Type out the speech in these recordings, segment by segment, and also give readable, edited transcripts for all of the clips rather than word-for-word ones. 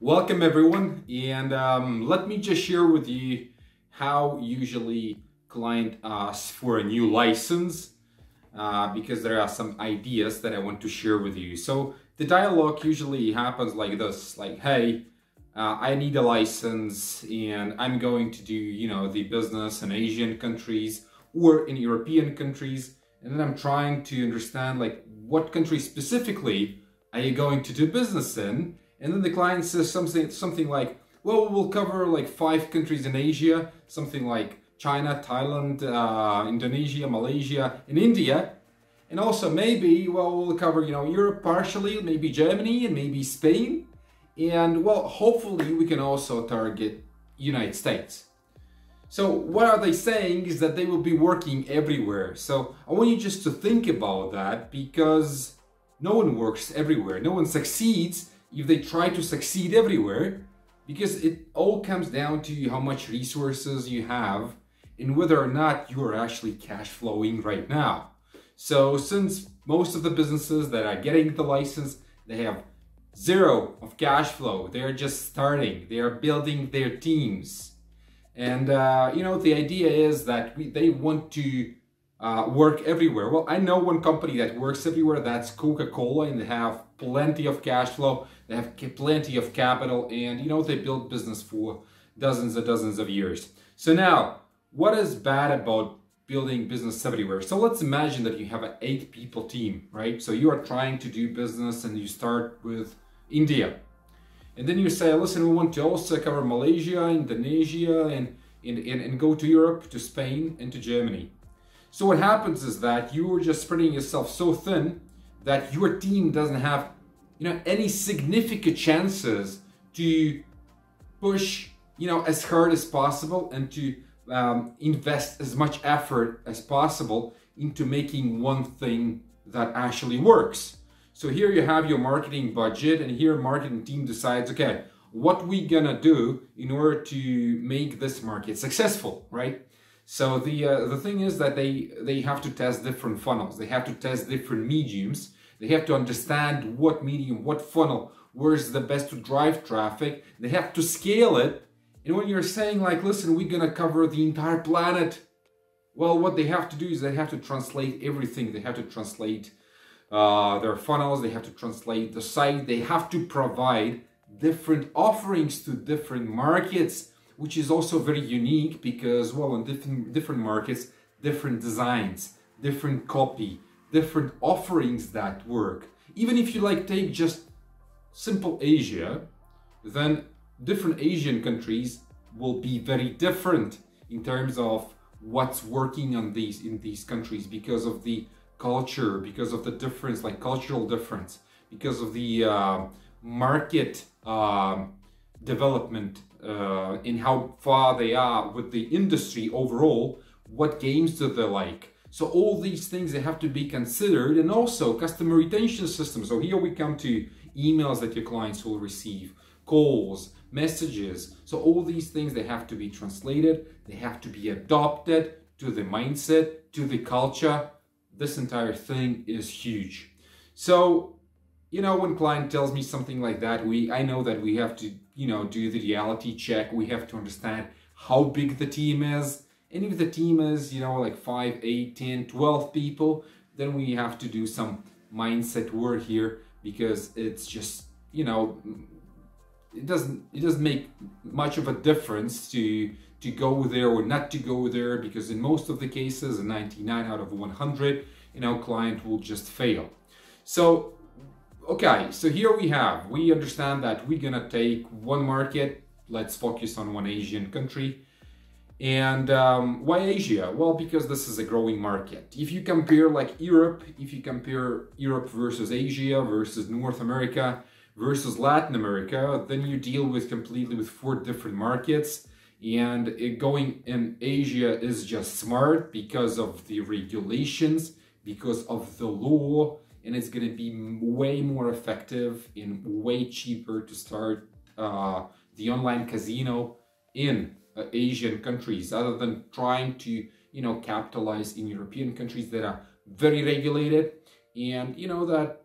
Welcome everyone, and let me just share with you how usually client asks for a new license because there are some ideas that I want to share with you. So the dialogue usually happens like this, like, hey, I need a license and I'm going to do, the business in Asian countries or in European countries. And then I'm trying to understand like what country specifically are you going to do business in? And then the client says something like, well, we'll cover like 5 countries in Asia, something like China, Thailand, Indonesia, Malaysia, and India. And also maybe, well, we'll cover, Europe partially, maybe Germany and maybe Spain. And well, hopefully we can also target United States. So what are they saying is that they will be working everywhere. So I want you just to think about that, because no one works everywhere. No one succeeds if they try to succeed everywhere, because it all comes down to how much resources you have and whether or not you are actually cash flowing right now. So since most of the businesses that are getting the license, they have zero of cash flow, they're just starting, they are building their teams. And the idea is that they want to work everywhere. Well, I know one company that works everywhere, that's Coca-Cola, and they have plenty of cash flow, they have plenty of capital, and they build business for dozens and dozens of years. So now, what is bad about building business everywhere? So let's imagine that you have an 8-people team, right? So you are trying to do business and you start with India. And then you say, listen, we want to also cover Malaysia, Indonesia, and go to Europe, to Spain, and to Germany. So what happens is that you are just spreading yourself so thin that your team doesn't have, any significant chances to push, as hard as possible and to invest as much effort as possible into making one thing that actually works. So here you have your marketing budget, and here marketing team decides, okay, what we gonna do in order to make this market successful, right? So the thing is that they have to test different funnels, they have to test different mediums, they have to understand what medium, what funnel, where's the best to drive traffic, they have to scale it. And when you're saying like, listen, we're gonna cover the entire planet, well, what they have to do is they have to translate everything. They have to translate their funnels, they have to translate the site, they have to provide different offerings to different markets, which is also very unique because, well, in different markets, different designs, different copy, different offerings that work. Even if you take just simple Asia, then different Asian countries will be very different in terms of what's working in these countries, because of the culture, because of the difference, like cultural difference, because of the market development in how far they are with the industry overall, what games do they like. So all these things, they have to be considered, and also customer retention system. So here we come to emails that your clients will receive, calls, messages. So all these things, they have to be translated, they have to be adopted to the mindset, to the culture. This entire thing is huge. So, when client tells me something like that, I know that we have to, do the reality check. We have to understand how big the team is. And if the team is, like 5, 8, 10, 12 people, then we have to do some mindset work here, because it's just, it doesn't make much of a difference to go there or not to go there, because in most of the cases, in 99 out of 100, client will just fail. So, okay, so here we understand that we're gonna take one market, let's focus on one Asian country. And why Asia? Well, because this is a growing market. If you compare Europe versus Asia versus North America versus Latin America, then you deal with completely with 4 different markets. And going in Asia is just smart because of the regulations, because of the law, and it's going to be way more effective and way cheaper to start the online casino in Asian countries, other than trying to capitalize in European countries that are very regulated, and that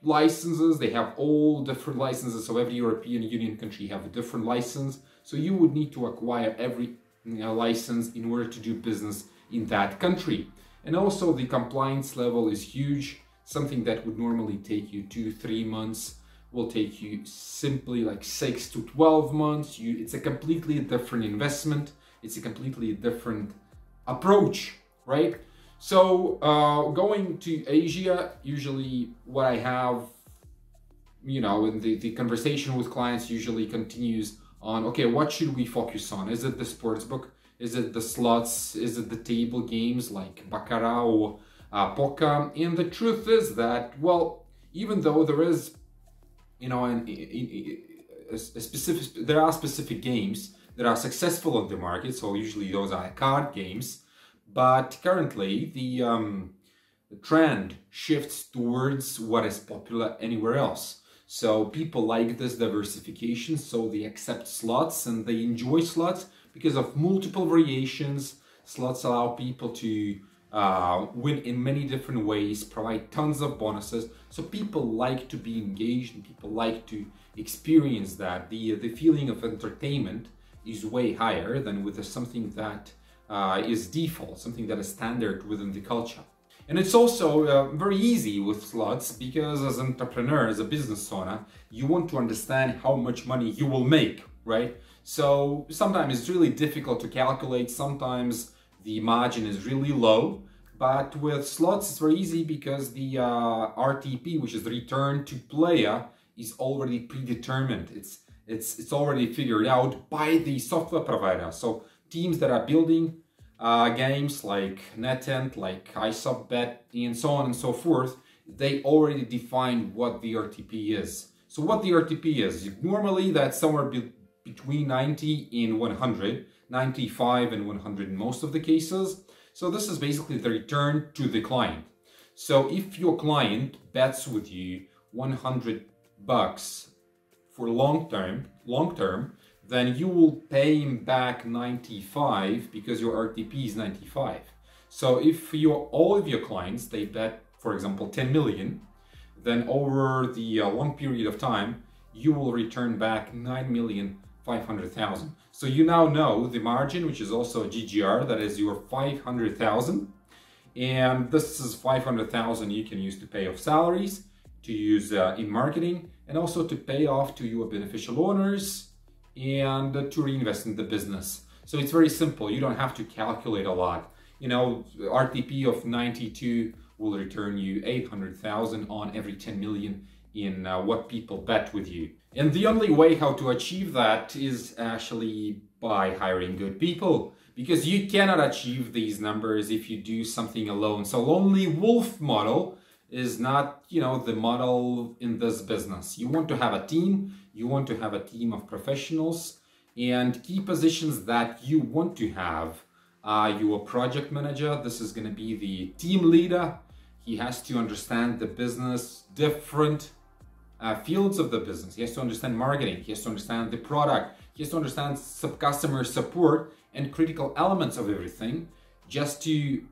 licenses. They have all different licenses. So every European Union country have a different license. So you would need to acquire every license in order to do business in that country. And also the compliance level is huge. Something that would normally take you 2-3 months will take you simply like 6 to 12 months. It's a completely different investment. It's a completely different approach, right? So going to Asia, usually what I have, in the conversation with clients usually continues on, okay, what should we focus on? Is it the sports book? Is it the slots? Is it the table games like baccarat or poker? And the truth is that, well, even though there is, there are specific games that are successful on the market, so usually those are card games, but currently the trend shifts towards what is popular anywhere else. So people like this diversification, so they accept slots and they enjoy slots because of multiple variations. Slots allow people to win in many different ways, provide tons of bonuses. So people like to be engaged and people like to experience that. The feeling of entertainment is way higher than with something that is default, something that is standard within the culture. And it's also very easy with slots because as an entrepreneur, as a business owner, you want to understand how much money you will make, right? So sometimes it's really difficult to calculate. Sometimes the margin is really low, but with slots it's very easy because the RTP, which is the return to player, is already predetermined. It's already figured out by the software provider. So teams that are building games like NetEnt, like iSubBet, and so on and so forth, they already define what the RTP is. So what the RTP is, normally that's somewhere between 90 and 100, 95 and 100 in most of the cases. So this is basically the return to the client. So if your client bets with you $100 for long term, then you will pay him back 95 because your RTP is 95. So if all of your clients, they bet, for example, 10 million, then over the long period of time, you will return back 9,500,000. So you now know the margin, which is also a GGR, that is your 500,000. And this is 500,000 you can use to pay off salaries, to use in marketing, and also to pay off to your beneficial owners, and to reinvest in the business. So it's very simple. You don't have to calculate a lot. RTP of 92 will return you 800,000 on every 10 million in what people bet with you. And the only way how to achieve that is actually by hiring good people, because you cannot achieve these numbers if you do something alone. So lonely wolf model is not, the model in this business. You want to have a team. You want to have a team of professionals, and key positions that you want to have. Your project manager, this is going to be the team leader. He has to understand the business, different fields of the business. He has to understand marketing. He has to understand the product. He has to understand customer support and critical elements of everything just to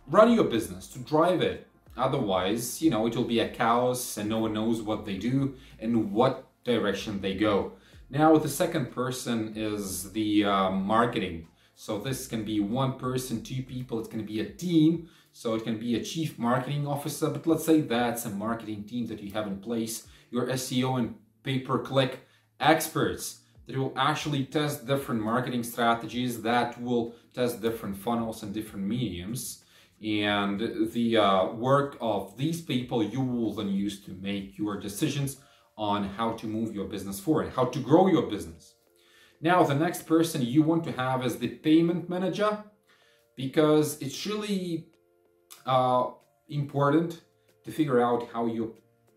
run your business, to drive it. Otherwise, it will be a chaos and no one knows what they do and what direction they go. Now the second person is the marketing. So this can be one person, two people, it's going to be a team. So it can be a chief marketing officer, but let's say that's a marketing team that you have in place, your SEO and pay-per-click experts that will actually test different marketing strategies, that will test different funnels and different mediums. And the work of these people you will then use to make your decisions on how to move your business forward, how to grow your business. Now, the next person you want to have is the payment manager, because it's really important to figure out how your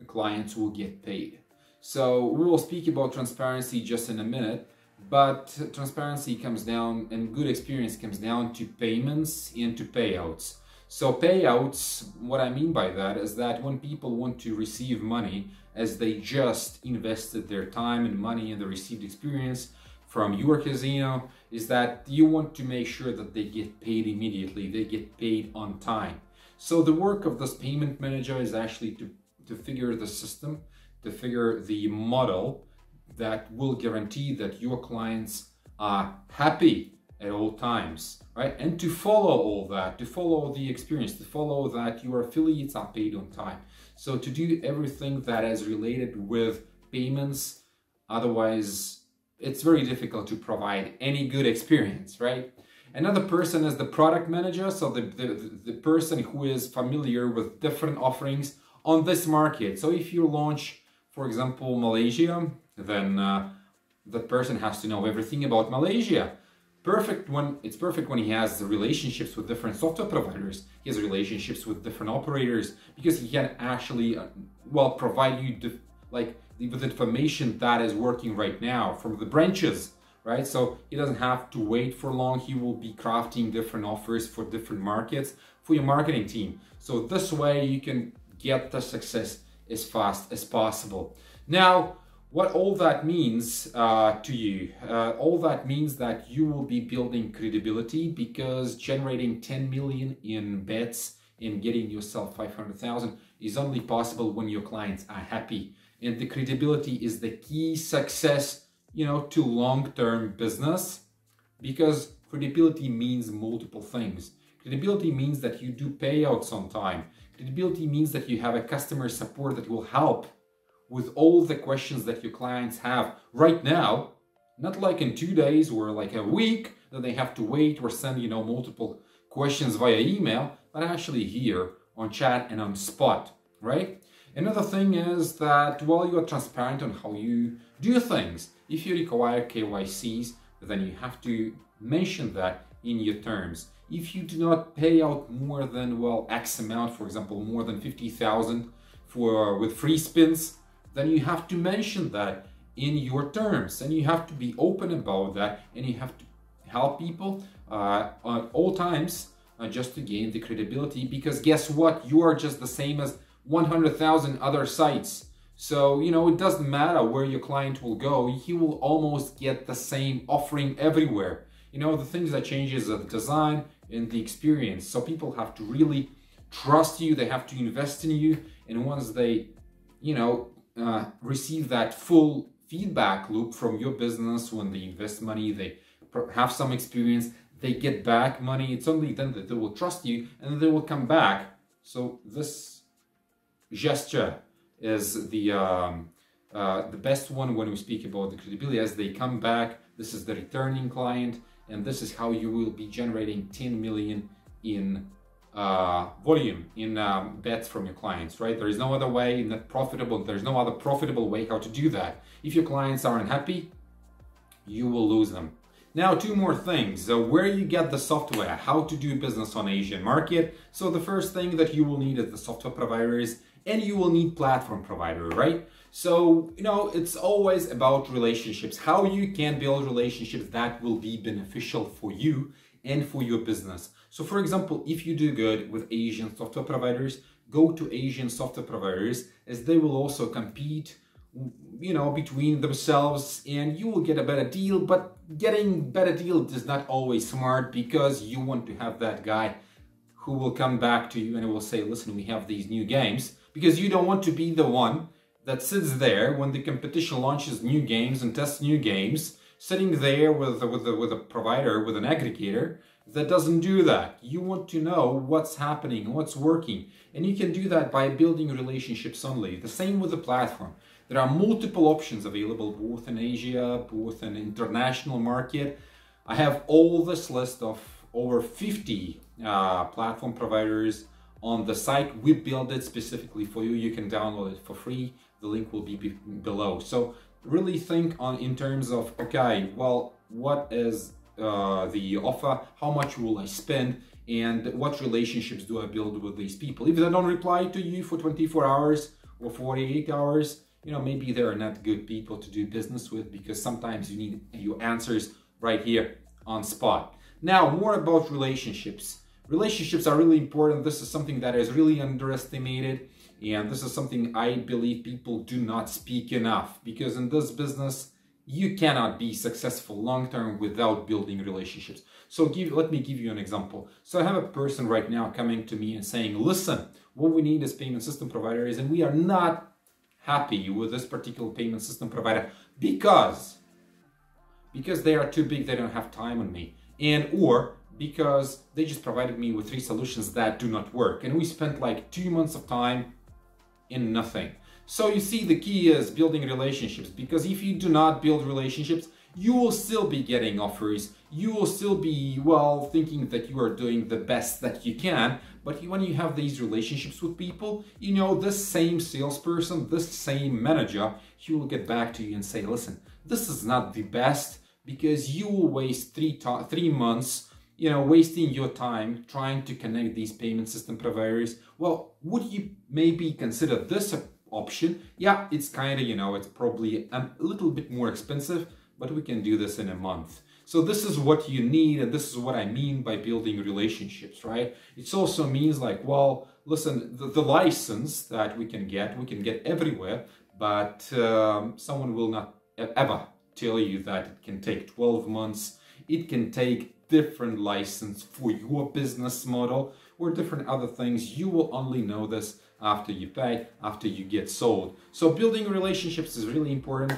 clients will get paid. So we will speak about transparency just in a minute, but transparency comes down, and good experience comes down to payments and to payouts. So payouts, what I mean by that is that when people want to receive money as they just invested their time and money in the received experience from your casino, is that you want to make sure that they get paid immediately, they get paid on time. So the work of this payment manager is actually to to figure the system, to figure the model that will guarantee that your clients are happy at all times, right? And to follow all that, to follow the experience, to follow that your affiliates are paid on time. So to do everything that is related with payments, otherwise it's very difficult to provide any good experience, right? Another person is the product manager, so the person who is familiar with different offerings on this market. So if you launch, for example, Malaysia, then the person has to know everything about Malaysia. It's perfect when he has relationships with different software providers. He has relationships with different operators, because he can actually provide you with information that is working right now from the branches, right? So he doesn't have to wait for long. He will be crafting different offers for different markets for your marketing team. So this way you can get the success as fast as possible. Now, what all that means to you, all that means that you will be building credibility, because generating 10 million in bets and getting yourself 500,000 is only possible when your clients are happy. And the credibility is the key success, to long-term business, because credibility means multiple things. Credibility means that you do payouts on time. Credibility means that you have a customer support that will help with all the questions that your clients have right now, not like in 2 days or like a week that they have to wait or send, multiple questions via email, but actually here on chat and on spot, right? Another thing is that, you are transparent on how you do things. If you require KYCs, then you have to mention that in your terms. If you do not pay out more than, X amount, for example, more than 50,000 with free spins, then you have to mention that in your terms, and you have to be open about that, and you have to help people at all times just to gain the credibility, because guess what? You are just the same as 100,000 other sites. So, it doesn't matter where your client will go, he will almost get the same offering everywhere. The things that changes are the design and the experience. So people have to really trust you, they have to invest in you, and once they, receive that full feedback loop from your business, when they invest money, they have some experience, they get back money, it's only then that they will trust you and they will come back. So this gesture is the best one when we speak about the credibility. As they come back, this is the returning client, and this is how you will be generating 10 million in volume, in bets from your clients, right? There is no other way, there's no other profitable way how to do that. If your clients are unhappy, you will lose them. Now, 2 more things. Where you get the software, how to do business on Asian market. So the first thing that you will need is the software providers, and you will need platform provider, right? So, it's always about relationships, how you can build relationships that will be beneficial for you and for your business. So for example, if you do good with Asian software providers, go to Asian software providers, as they will also compete, between themselves, and you will get a better deal. But getting better deal is not always smart, because you want to have that guy who will come back to you and will say, listen, we have these new games, because you don't want to be the one that sits there when the competition launches new games and tests new games, sitting there with a provider, with an aggregator that doesn't do that. You want to know what's happening, what's working, and you can do that by building relationships only. The same with the platform. There are multiple options available, both in Asia, both in international market. I have all this list of over 50 platform providers on the site. We built it specifically for you. You can download it for free. The link will be below. So really think in terms of, okay, what is the offer, how much will I spend, and what relationships do I build with these people. If they don't reply to you for 24 hours or 48 hours, maybe they're not good people to do business with, because sometimes you need your answers right here on spot. Now, more about relationships. Relationships are really important. This is something that is really underestimated, and this is something I believe people do not speak enough, because in this business, you cannot be successful long-term without building relationships. So let me give you an example. So I have a person right now coming to me and saying, listen, what we need is payment system providers, and we are not happy with this particular payment system provider because they are too big, they don't have time on me, and or because they just provided me with 3 solutions that do not work, and we spent like 2 months of time in nothing. So you see, the key is building relationships, because if you do not build relationships, you will still be getting offers, you will still be, well, thinking that you are doing the best that you can, but when you have these relationships with people, you know, this same salesperson, this same manager, he will get back to you and say, listen, this is not the best, because you will waste 3 months, you know, wasting your time trying to connect these payment system providers. Well, would you maybe consider this option? Yeah, it's kind of, you know, it's probably a little bit more expensive, but we can do this in a month. So this is what you need, and this is what I mean by building relationships, right? It also means like, well, listen, the license that we can get everywhere, but someone will not ever tell you that it can take 12 months. It can take different license for your business model or different other things. You will only know this after you pay, after you get sold. So building relationships is really important.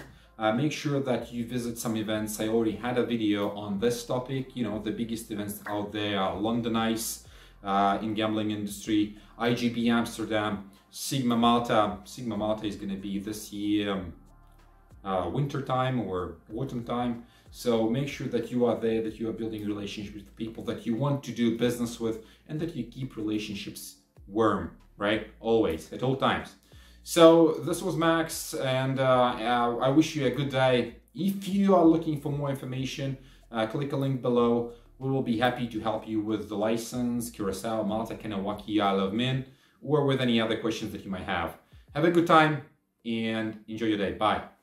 Make sure that you visit some events. I already had a video on this topic. You know, the biggest events out there are London Ice in gambling industry, IGB Amsterdam, Sigma Malta. Sigma Malta is going to be this year winter time or autumn time. So make sure that you are there, that you are building relationships with people that you want to do business with, and that you keep relationships warm, right? Always, at all times. So this was Max, and I wish you a good day. If you are looking for more information, click a link below. We will be happy to help you with the license, Curacao, Malta, Kanawaki, Isle of Man, or with any other questions that you might have. Have a good time and enjoy your day. Bye.